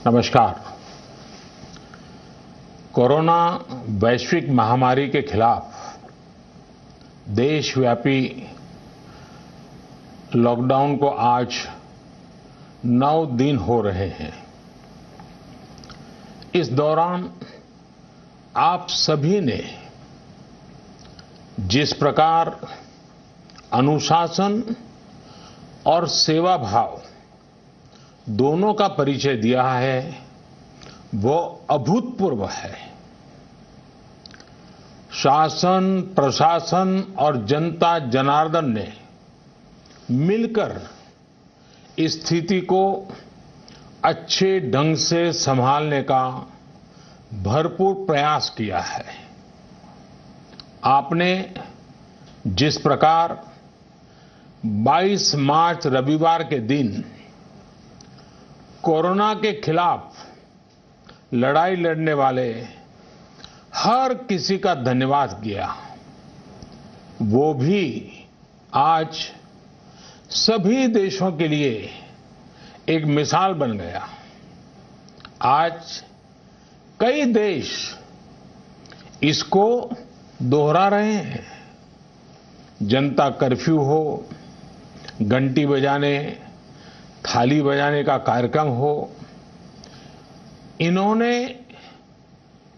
नमस्कार। कोरोना वैश्विक महामारी के खिलाफ देशव्यापी लॉकडाउन को आज 9 दिन हो रहे हैं। इस दौरान आप सभी ने जिस प्रकार अनुशासन और सेवा भाव दोनों का परिचय दिया है वो अभूतपूर्व है। शासन, प्रशासन और जनता जनार्दन ने मिलकर इस स्थिति को अच्छे ढंग से संभालने का भरपूर प्रयास किया है। आपने जिस प्रकार 22 मार्च रविवार के दिन कोरोना के खिलाफ लड़ाई लड़ने वाले हर किसी का धन्यवाद किया, वो भी आज सभी देशों के लिए एक मिसाल बन गया। आज कई देश इसको दोहरा रहे हैं। जनता कर्फ्यू हो, घंटी बजाने, थाली बजाने का कार्यक्रम हो, इन्होंने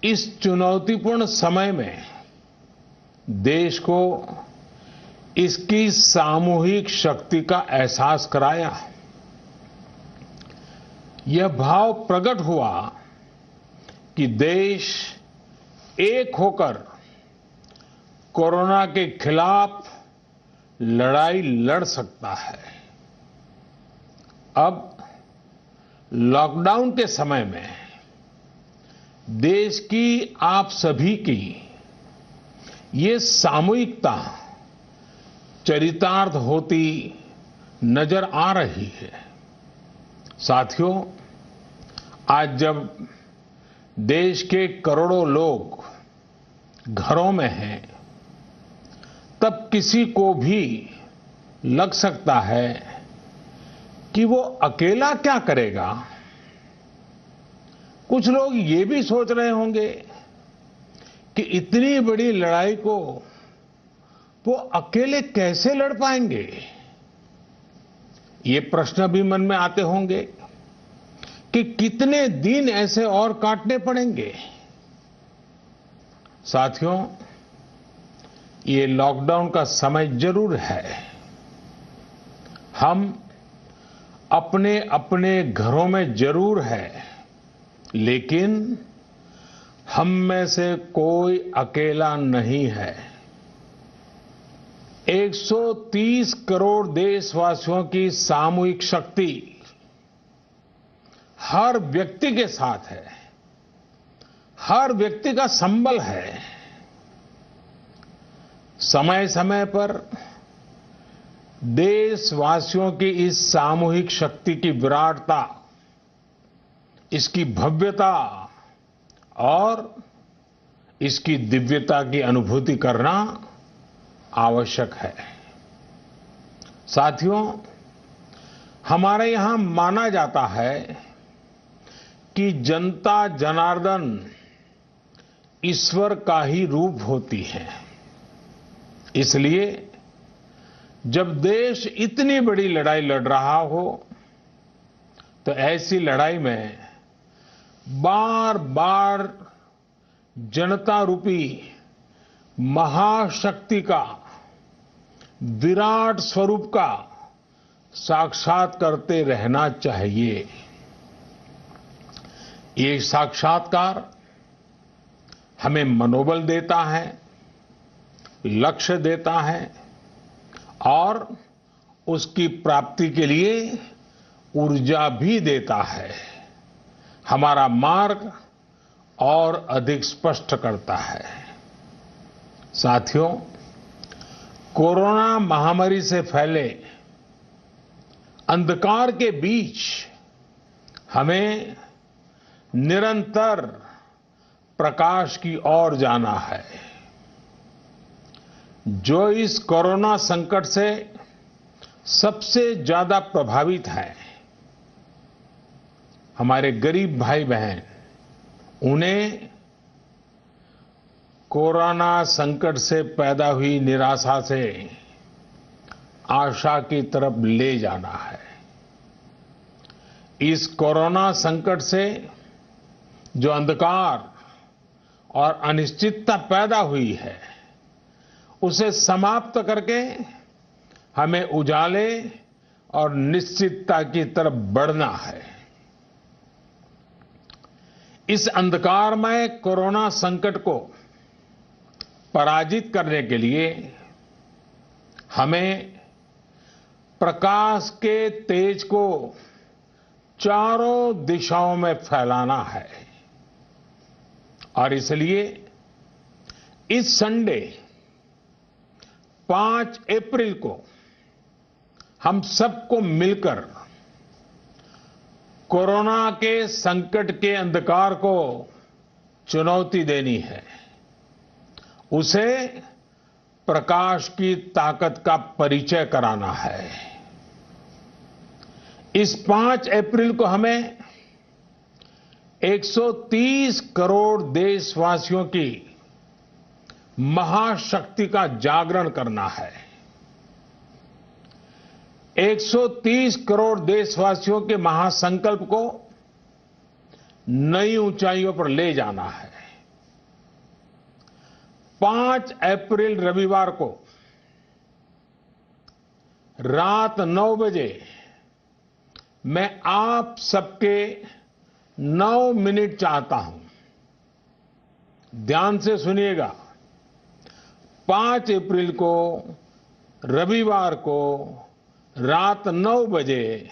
इस चुनौतीपूर्ण समय में देश को इसकी सामूहिक शक्ति का एहसास कराया। यह भाव प्रकट हुआ कि देश एक होकर कोरोना के खिलाफ लड़ाई लड़ सकता है। अब लॉकडाउन के समय में देश की आप सभी की ये सामूहिकता चरितार्थ होती नजर आ रही है। साथियों, आज जब देश के करोड़ों लोग घरों में हैं, तब किसी को भी लग सकता है कि वो अकेला क्या करेगा। कुछ लोग ये भी सोच रहे होंगे कि इतनी बड़ी लड़ाई को वो अकेले कैसे लड़ पाएंगे। ये प्रश्न भी मन में आते होंगे कि कितने दिन ऐसे और काटने पड़ेंगे। साथियों, ये लॉकडाउन का समय जरूर है। हम अपने अपने घरों में जरूर है, लेकिन हम में से कोई अकेला नहीं है। 130 करोड़ देशवासियों की सामूहिक शक्ति हर व्यक्ति के साथ है, हर व्यक्ति का संबल है। समय समय पर देशवासियों की इस सामूहिक शक्ति की विराटता, इसकी भव्यता और इसकी दिव्यता की अनुभूति करना आवश्यक है। साथियों, हमारे यहां माना जाता है कि जनता जनार्दन ईश्वर का ही रूप होती है। इसलिए जब देश इतनी बड़ी लड़ाई लड़ रहा हो, तो ऐसी लड़ाई में बार बार जनता रूपी महाशक्ति का, विराट स्वरूप का साक्षात करते रहना चाहिए। ये साक्षात्कार हमें मनोबल देता है, लक्ष्य देता है और उसकी प्राप्ति के लिए ऊर्जा भी देता है। हमारा मार्ग और अधिक स्पष्ट करता है। साथियों, कोरोना महामारी से फैले अंधकार के बीच हमें निरंतर प्रकाश की ओर जाना है। जो इस कोरोना संकट से सबसे ज्यादा प्रभावित है हमारे गरीब भाई बहन, उन्हें कोरोना संकट से पैदा हुई निराशा से आशा की तरफ ले जाना है। इस कोरोना संकट से जो अंधकार और अनिश्चितता पैदा हुई है, उसे समाप्त करके हमें उजाले और निश्चितता की तरफ बढ़ना है। इस अंधकारमय कोरोना संकट को पराजित करने के लिए हमें प्रकाश के तेज को चारों दिशाओं में फैलाना है और इसलिए इस संडे 5 अप्रैल को हम सबको मिलकर कोरोना के संकट के अंधकार को चुनौती देनी है, उसे प्रकाश की ताकत का परिचय कराना है। इस 5 अप्रैल को हमें 130 करोड़ देशवासियों की महाशक्ति का जागरण करना है। 130 करोड़ देशवासियों के महासंकल्प को नई ऊंचाइयों पर ले जाना है। 5 अप्रैल रविवार को रात 9 बजे मैं आप सबके 9 मिनट चाहता हूं। ध्यान से सुनिएगा। 5 अप्रैल को रविवार को रात 9 बजे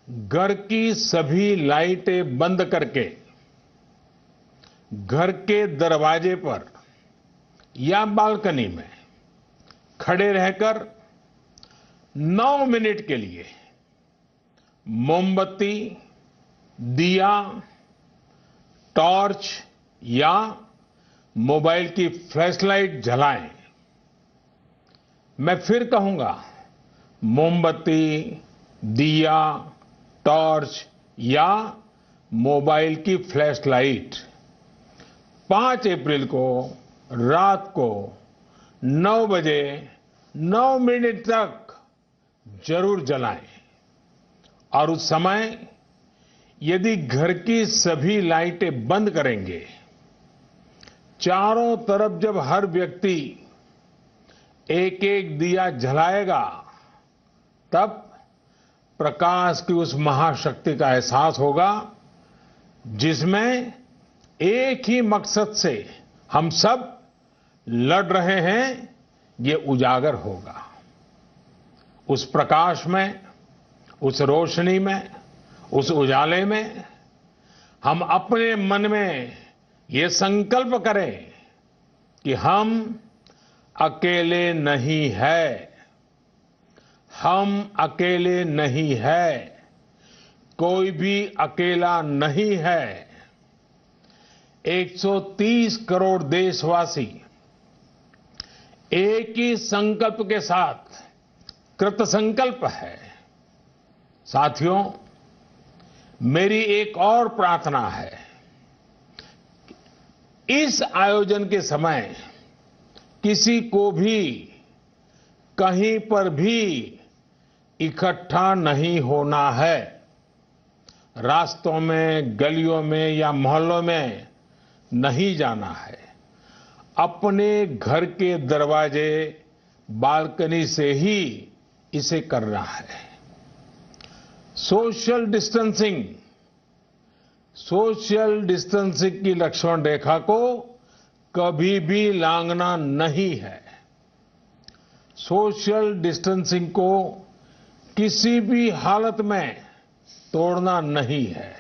घर की सभी लाइटें बंद करके घर के दरवाजे पर या बालकनी में खड़े रहकर 9 मिनट के लिए मोमबत्ती, दिया, टॉर्च या मोबाइल की फ्लैशलाइट जलाएं। मैं फिर कहूंगा, मोमबत्ती, दिया, टॉर्च या मोबाइल की फ्लैशलाइट 5 अप्रैल को रात को 9 बजे 9 मिनट तक जरूर जलाएं और उस समय यदि घर की सभी लाइटें बंद करेंगे, चारों तरफ जब हर व्यक्ति एक एक दिया जलाएगा, तब प्रकाश की उस महाशक्ति का एहसास होगा जिसमें एक ही मकसद से हम सब लड़ रहे हैं, ये उजागर होगा। उस प्रकाश में, उस रोशनी में, उस उजाले में हम अपने मन में ये संकल्प करें कि हम अकेले नहीं हैं, हम अकेले नहीं हैं, कोई भी अकेला नहीं है। 130 करोड़ देशवासी एक ही संकल्प के साथ कृत संकल्प है। साथियों, मेरी एक और प्रार्थना है। इस आयोजन के समय किसी को भी कहीं पर भी इकट्ठा नहीं होना है। रास्तों में, गलियों में या मोहल्लों में नहीं जाना है। अपने घर के दरवाजे, बालकनी से ही इसे करना है। सोशल डिस्टेंसिंग की लक्ष्मण रेखा को कभी भी लांघना नहीं है। सोशल डिस्टेंसिंग को किसी भी हालत में तोड़ना नहीं है।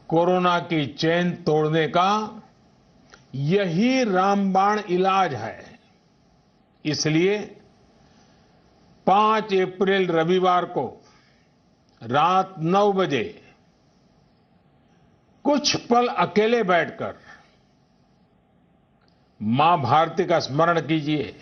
कोरोना की चेन तोड़ने का यही रामबाण इलाज है। इसलिए 5 अप्रैल रविवार को रात 9 बजे कुछ पल अकेले बैठकर मां भारती का स्मरण कीजिए।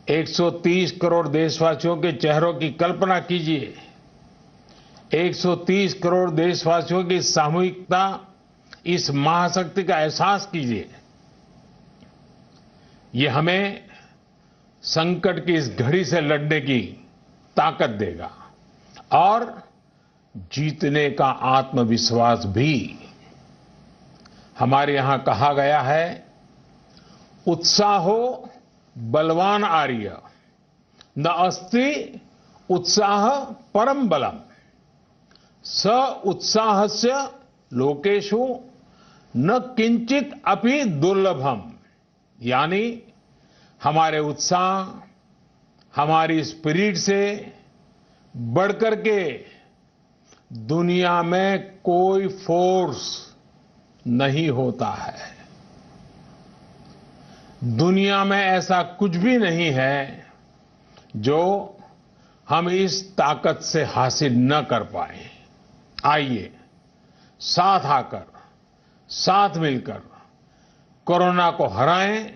130 करोड़ देशवासियों के चेहरों की कल्पना कीजिए 130 करोड़ देशवासियों की सामूहिकता, इस महाशक्ति का एहसास कीजिए। ये हमें संकट की इस घड़ी से लड़ने की ताकत देगा और जीतने का आत्मविश्वास भी। हमारे यहां कहा गया है, उत्साहो बलवान आर्य, न अस्ति उत्साह परम बलम, स उत्साहस्य लोकेषु न किंचित अपि दुर्लभम। यानी हमारे उत्साह, हमारी स्पिरिट से बढ़कर के दुनिया में कोई फोर्स नहीं होता है। दुनिया में ऐसा कुछ भी नहीं है जो हम इस ताकत से हासिल न कर पाए। आइए साथ आकर, साथ मिलकर कोरोना को हराएं,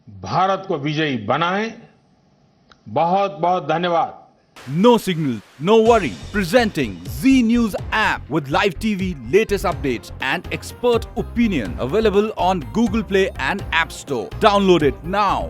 भारत को विजयी बनाएं। बहुत बहुत धन्यवाद। No signal, no worry. Presenting Z News app with live TV, latest updates and expert opinion. Available on Google Play and App Store. Download it now.